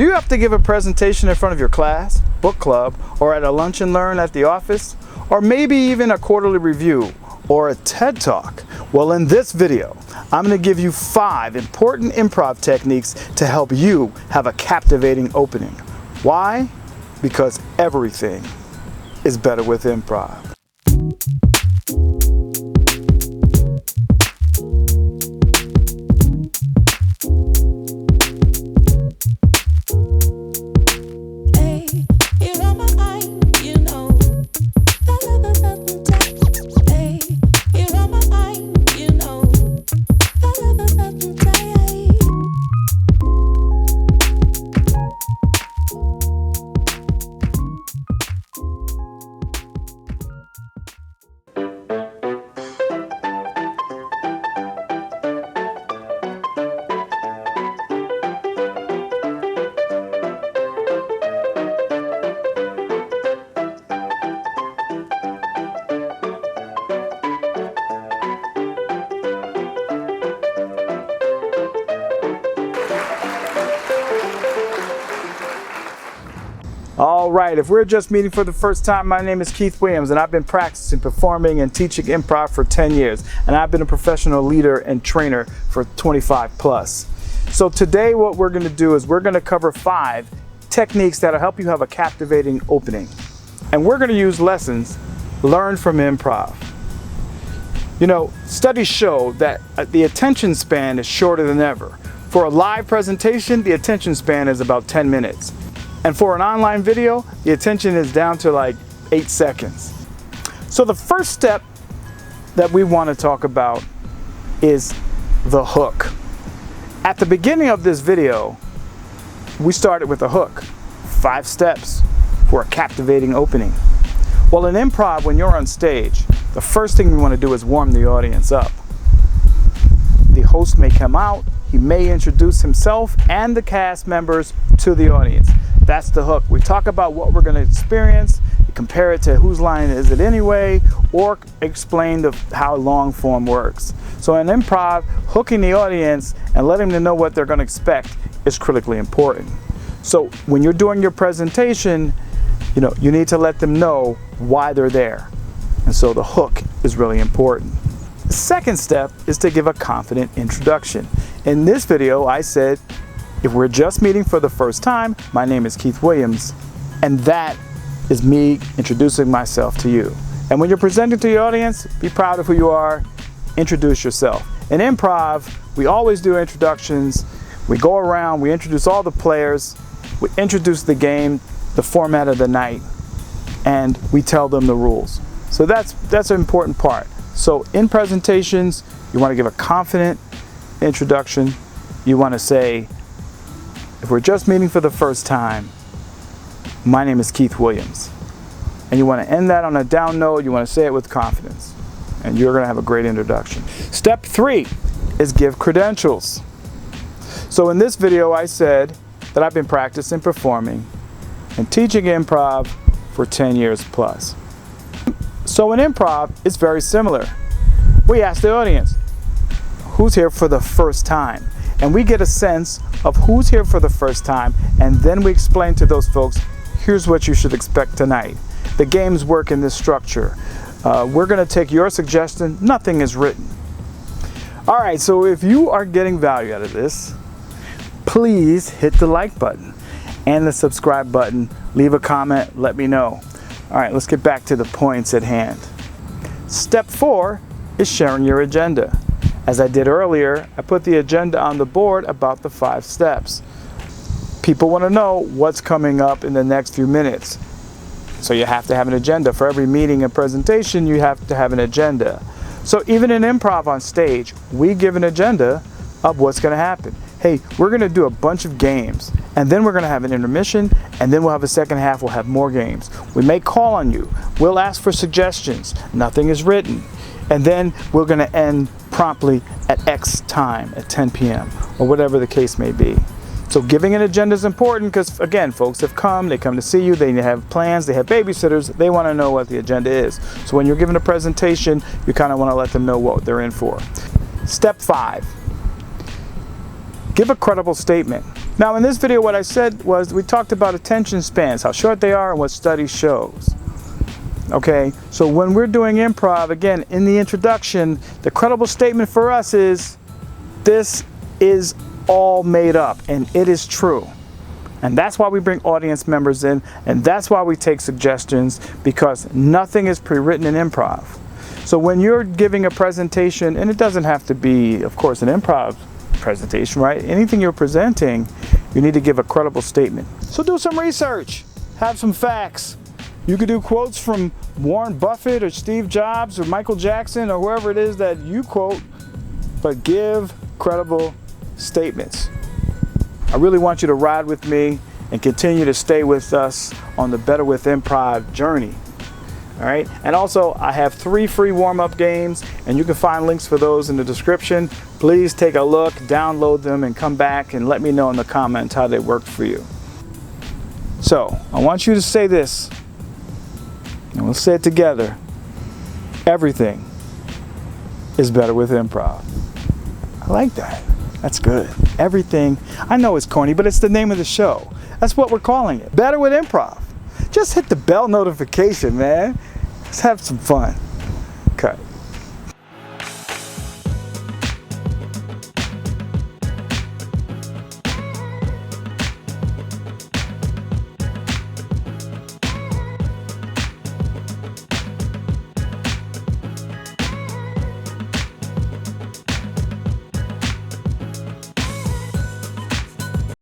Do you have to give a presentation in front of your class, book club, or at a lunch and learn at the office? Or maybe even a quarterly review or a TED Talk? Well, in this video, I'm going to give you 5 important improv techniques to help you have a captivating opening. Why? Because everything is better with improv. All right, if we're just meeting for the first time, my name is Keith Williams, and I've been practicing, performing, and teaching improv for 10 years. And I've been a professional leader and trainer for 25 plus. So today what we're gonna do is we're gonna cover 5 techniques that'll help you have a captivating opening. And we're gonna use lessons learned from improv. You know, studies show that the attention span is shorter than ever. For a live presentation, the attention span is about 10 minutes. And for an online video, the attention is down to like 8 seconds. So the first step that we want to talk about is the hook. At the beginning of this video, we started with a hook. 5 steps for a captivating opening. Well, in improv, when you're on stage, the first thing we want to do is warm the audience up. The host may come out, he may introduce himself and the cast members to the audience. That's the hook. We talk about what we're going to experience, compare it to whose line is it anyway, or explain how long form works. So in improv, hooking the audience and letting them know what they're going to expect is critically important. So when you're doing your presentation, you need to let them know why they're there. And so the hook is really important. The second step is to give a confident introduction. In this video, I said, if we're just meeting for the first time, my name is Keith Williams, and that is me introducing myself to you. And when you're presenting to the audience, be proud of who you are, introduce yourself. In improv, we always do introductions. We go around, we introduce all the players, we introduce the game, the format of the night, and we tell them the rules. So that's an important part. So in presentations, you want to give a confident introduction. You want to say, if we're just meeting for the first time, my name is Keith Williams. And you want to end that on a down note, you want to say it with confidence. And you're going to have a great introduction. Step 3 is give credentials. So in this video, I said that I've been practicing, performing, and teaching improv for 10 years plus. So in improv, it's very similar. We ask the audience, who's here for the first time? And we get a sense of who's here for the first time, and then we explain to those folks, here's what you should expect tonight. The games work in this structure. We're going to take your suggestion. Nothing is written. All right, so if you are getting value out of this, please hit the like button and the subscribe button. Leave a comment, let me know. All right, let's get back to the points at hand. Step 4 is sharing your agenda. As I did earlier, I put the agenda on the board about the 5 steps. People want to know what's coming up in the next few minutes. So you have to have an agenda. For every meeting and presentation, you have to have an agenda. So even in improv on stage, we give an agenda of what's going to happen. Hey, we're going to do a bunch of games, and then we're going to have an intermission, and then we'll have a second half, we'll have more games. We may call on you. We'll ask for suggestions. Nothing is written. And then we're going to end promptly at X time, at 10 p.m., or whatever the case may be. So giving an agenda is important because, again, folks have come, they come to see you, they have plans, they have babysitters, they want to know what the agenda is. So when you're giving a presentation, you kind of want to let them know what they're in for. Step 5, give a credible statement. Now in this video, what I said was we talked about attention spans, how short they are and what study shows. Okay, so when we're doing improv, again, in the introduction, the credible statement for us is, this is all made up and it is true. And that's why we bring audience members in, and that's why we take suggestions, because nothing is pre-written in improv. So when you're giving a presentation, and it doesn't have to be, of course, an improv presentation, right? Anything you're presenting, you need to give a credible statement. So do some research, have some facts. You could do quotes from Warren Buffett or Steve Jobs or Michael Jackson or whoever it is that you quote, but give credible statements. I really want you to ride with me and continue to stay with us on the Better with Improv journey. All right, and also I have 3 free warm-up games, and you can find links for those in the description. Please take a look, download them, and come back and let me know in the comments how they worked for you. So I want you to say this, and we'll say it together. Everything is better with improv. I like that. That's good. Everything. I know it's corny, but it's the name of the show. That's what we're calling it. Better with Improv. Just hit the bell notification, man. Let's have some fun. Cut.